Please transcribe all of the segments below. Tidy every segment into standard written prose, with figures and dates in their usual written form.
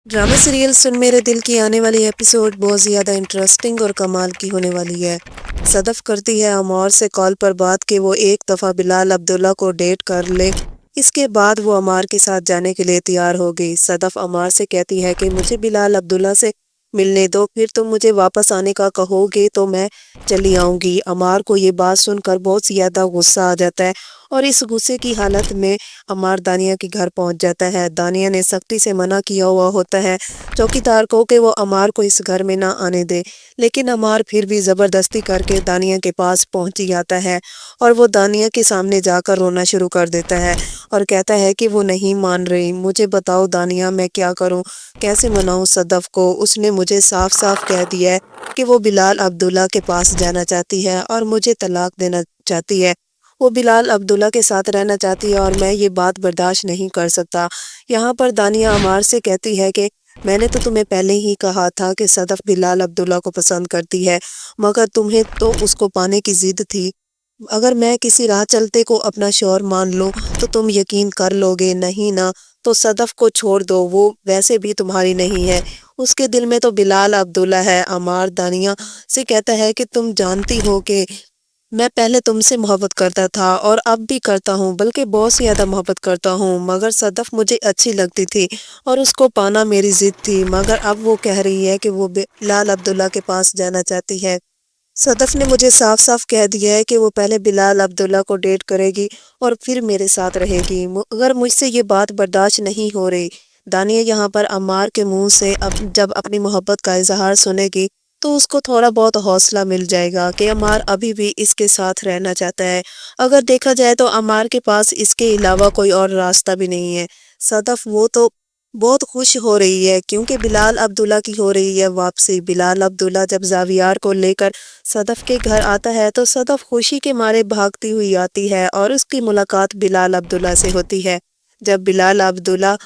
Drama serial सुन मेरे दिल की आने वाली एपिसोड बहुत ज़्यादा इंटरेस्टिंग और कमाल की होने वाली है। सदफ करती है अमार से कॉल पर बात कि वो एक दफ़ा बिलाल अब्दुल्ला को डेट कर ले। इसके बाद वो अमार के साथ जाने के लिए तैयार हो गई। सदफ अमार से कहती है कि मुझे बिलाल अब्दुल्ला से मिलने दो, फिर तुम मुझे वापस आने का कहोगे तो मैं चली आऊँगी। अमार को ये बात सुनकर बहुत ज़्यादा गुस्सा आ जाता है और इस गुस्से की हालत में अमार दानिया के घर पहुंच जाता है। दानिया ने सख्ती से मना किया हुआ होता है चौकीदार को कि वो अमार को इस घर में ना आने दे, लेकिन अमार फिर भी ज़बरदस्ती करके दानिया के पास पहुंच जाता है और वो दानिया के सामने जाकर रोना शुरू कर देता है और कहता है कि वो नहीं मान रही। मुझे बताओ दानिया, मैं क्या करूं, कैसे मनाऊं सदफ को। उसने मुझे साफ साफ कह दिया है कि वो बिलाल अब्दुल्ला के पास जाना चाहती है और मुझे तलाक देना चाहती है। वो बिलाल अब्दुल्ला के साथ रहना चाहती है और मैं ये बात बर्दाश्त नहीं कर सकता। यहाँ पर दानिया अमार से कहती है कि मैंने तो तुम्हें पहले ही कहा था कि सदफ बिलाल अब्दुल्ला को पसंद करती है, मगर तुम्हें तो उसको पाने की जिद थी। अगर मैं किसी राह चलते को अपना शौहर मान लूं तो तुम यकीन कर लोगे, नहीं ना? तो सदफ को छोड़ दो, वो वैसे भी तुम्हारी नहीं है, उसके दिल में तो बिलाल अब्दुल्ला है। अमार दानिया से कहता है कि तुम जानती हो कि मैं पहले तुमसे मोहब्बत करता था और अब भी करता हूँ, बल्कि बहुत ज़्यादा मोहब्बत करता हूँ, मगर सदफ मुझे अच्छी लगती थी और उसको पाना मेरी ज़िद थी। मगर अब वो कह रही है कि वो बिलाल अब्दुल्ला के पास जाना चाहती है। सदफ ने मुझे साफ साफ कह दिया है कि वो पहले बिलाल अब्दुल्ला को डेट करेगी और फिर मेरे साथ रहेगी, मगर मुझसे ये बात बर्दाश्त नहीं हो रही। दानिया यहाँ पर अम्मार के मुंह से जब अपनी मोहब्बत का इजहार सुनेगी तो उसको थोड़ा बहुत हौसला मिल जाएगा कि अम्मार अभी भी इसके साथ रहना चाहता है। अगर देखा जाए तो अम्मार के पास इसके अलावा कोई और रास्ता भी नहीं है। सदफ वो तो बहुत खुश हो रही है क्योंकि बिलाल अब्दुल्ला की हो रही है वापसी। बिलाल अब्दुल्ला जब जावियार को लेकर सदफ के घर आता है तो सदफ खुशी के मारे भागती हुई आती है और उसकी मुलाकात बिलाल अब्दुल्ला से होती है। जब बिलाल अब्दुल्ला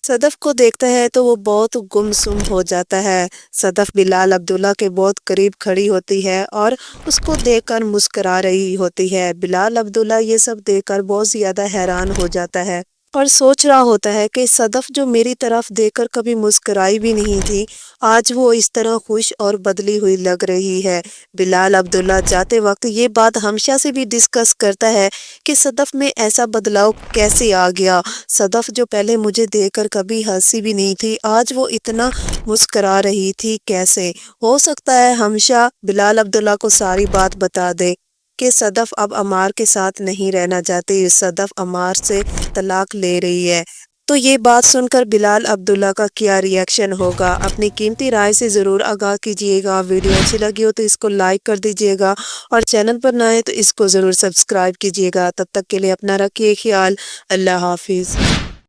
सदफ को देखता है तो वो बहुत गुमसुम हो जाता है। सदफ बिलाल अब्दुल्ला के बहुत करीब खड़ी होती है और उसको देखकर मुस्कुरा रही होती है। बिलाल अब्दुल्ला ये सब देखकर बहुत ज़्यादा हैरान हो जाता है और सोच रहा होता है कि सदफ जो मेरी तरफ देखकर कभी मुस्कुराई भी नहीं थी, आज वो इस तरह खुश और बदली हुई लग रही है। बिलाल अब्दुल्ला जाते वक्त ये बात हमशा से भी डिस्कस करता है कि सदफ में ऐसा बदलाव कैसे आ गया। सदफ जो पहले मुझे देखकर कभी हंसी भी नहीं थी, आज वो इतना मुस्कुरा रही थी, कैसे हो सकता है? हमशा बिलाल अब्दुल्ला को सारी बात बता दे कि सदफ अब अमार के साथ नहीं रहना चाहती, सदफ अमार से तलाक ले रही है। तो ये बात सुनकर बिलाल अब्दुल्ला का क्या रिएक्शन होगा? अपनी कीमती राय से ज़रूर आगाह कीजिएगा। वीडियो अच्छी लगी हो तो इसको लाइक कर दीजिएगा और चैनल पर नए तो इसको ज़रूर सब्सक्राइब कीजिएगा। तब तक के लिए अपना रखिए ख्याल। अल्लाह हाफिज़।